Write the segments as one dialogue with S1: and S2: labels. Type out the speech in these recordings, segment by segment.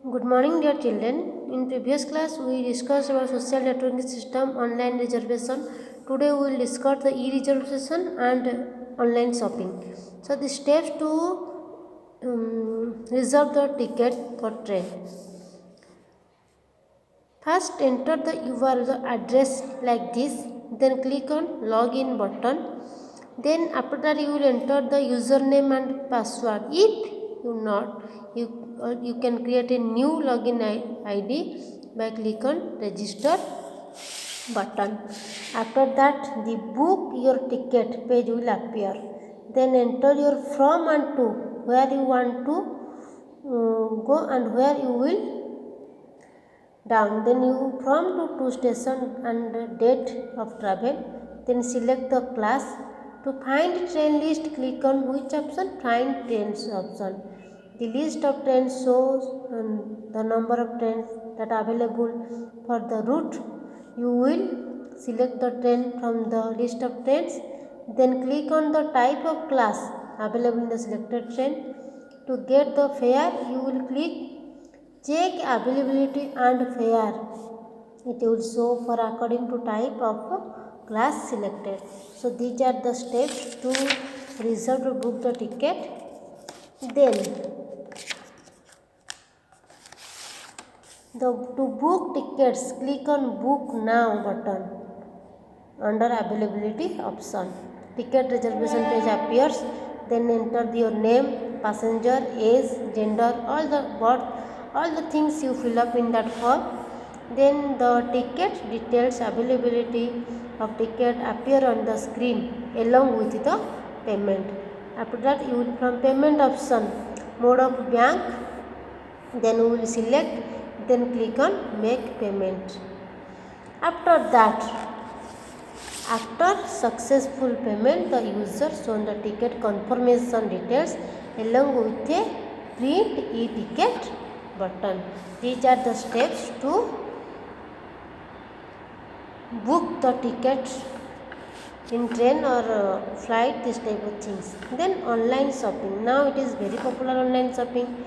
S1: Good morning, dear children. In previous class, we discussed about social networking system, online reservation. Today, we will discuss the e-reservation and online shopping. So, the steps to reserve the ticket for train. First, enter the URL address like this. Then click on login button. Then after that, you will enter the username and password. If you not, you can create a new login ID by click on register button. After that, the book your ticket page will appear. Then enter your from and to, where you want to go and where you will down. Then you from to station and date of travel. Then select the class. To find train list, click on which option? Find trains option. The list of trains shows the number of trains that are available for the route. You will select the train from the list of trains. Then click on the type of class available in the selected train. To get the fare, you will click check availability and fare. It will show for according to type of class selected. So these are the steps to reserve to book the ticket. Then to book tickets, click on book now button under availability option. Ticket reservation page appears. Then enter your name, passenger, age, gender, all the things you fill up in that form. Then the ticket details, availability of ticket appear on the screen along with the payment. After that, you will from payment option, mode of bank, then we will select, then click on make payment. After that, after successful payment, the user shown the ticket confirmation details along with a print e-ticket button. These are the steps to book the ticket in train or flight, this type of things. Then online shopping. Now it is very popular online shopping.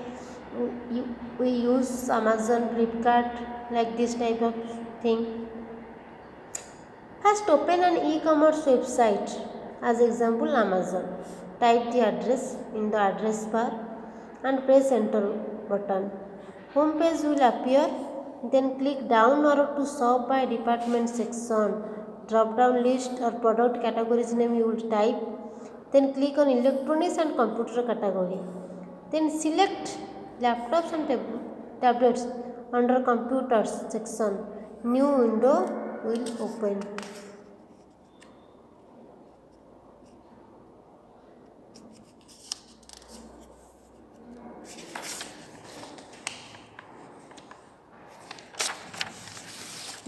S1: We use Amazon, Flipkart, like this type of thing. First, open an e-commerce website. As example, Amazon. Type the address in the address bar and press enter button. Home page will appear. Then click down arrow to shop by department section. Drop down list or product categories name you will type. Then click on electronics and computer category. Then select laptops and tablets under computers section. New window will open.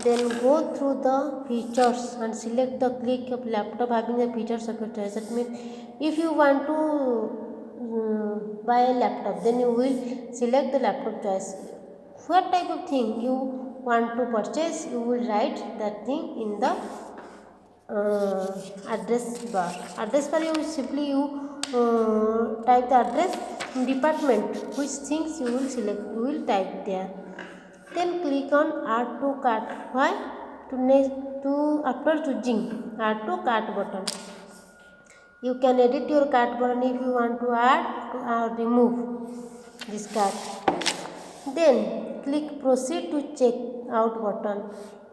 S1: Then go through the features and select the click of laptop having the features of your choice. That means if you want to buy a laptop, then you will select the laptop choice. What type of thing you want to purchase, you will write that thing in the address bar. Address bar, you simply type the address, department, which things you will select, you will type there. Then click on add to cart. Why? To after choosing add to cart button, you can edit your cart button if you want to add or remove this cart. Then click proceed to check out button.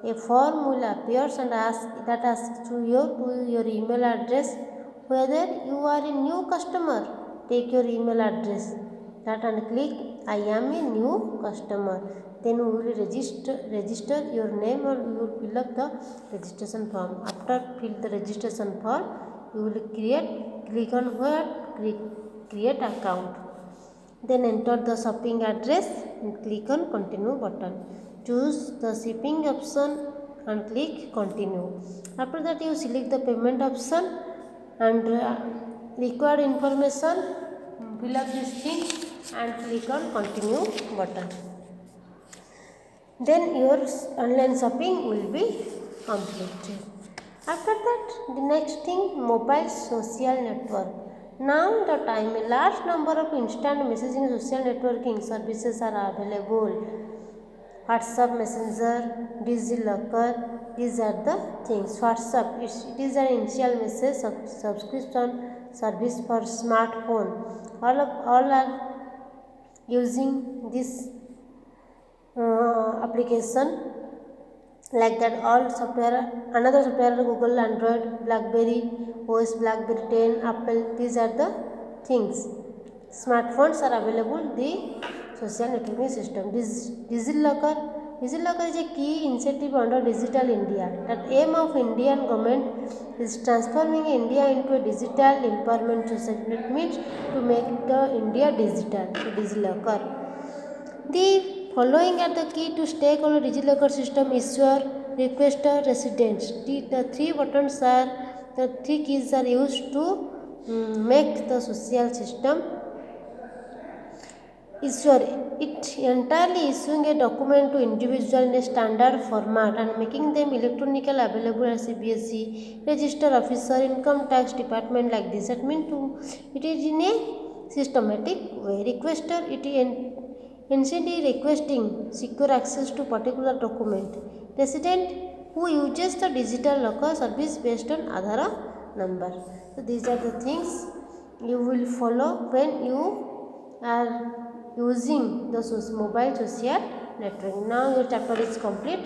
S1: A form will appear and asks to your email address whether you are a new customer. Take your email address that and click I am a new customer. Then we will register your name or you will fill up the registration form. After fill the registration form, you will click on where create account. Then enter the shopping address and click on continue button. Choose the shipping option and click continue. After that, you select the payment option and required information, fill up this thing and click on continue button. Then your online shopping will be completed. After that, the next thing, mobile social network. Now the time a large number of instant messaging social networking services are available. WhatsApp Messenger, DigiLocker, these are the things. WhatsApp, it is an initial message subscription service for smartphone. All are using this application like that. All software, another software, Google, Android, Blackberry OS, Blackberry 10, Apple, these are the things. Smartphones are available the social networking system. DigiLocker is a key initiative under Digital India. That aim of Indian government is transforming India into a digital empowerment society. It means to make the India digital. So DigiLocker. The following are the key to stakeholder DigiLocker system: issuer, requester, residents. The three buttons are the three keys are used to make the social system. Issuer, it entirely issuing a document to individual in a standard format and making them electronically available as CBSE, register officer, income tax department, like this. That means it is in a systematic way. Requester, it is instantly requesting secure access to particular document. Resident, who uses the digital locker service based on Aadhaar number. So these are the things you will follow when you are using the mobile social network. Now your chapter is complete.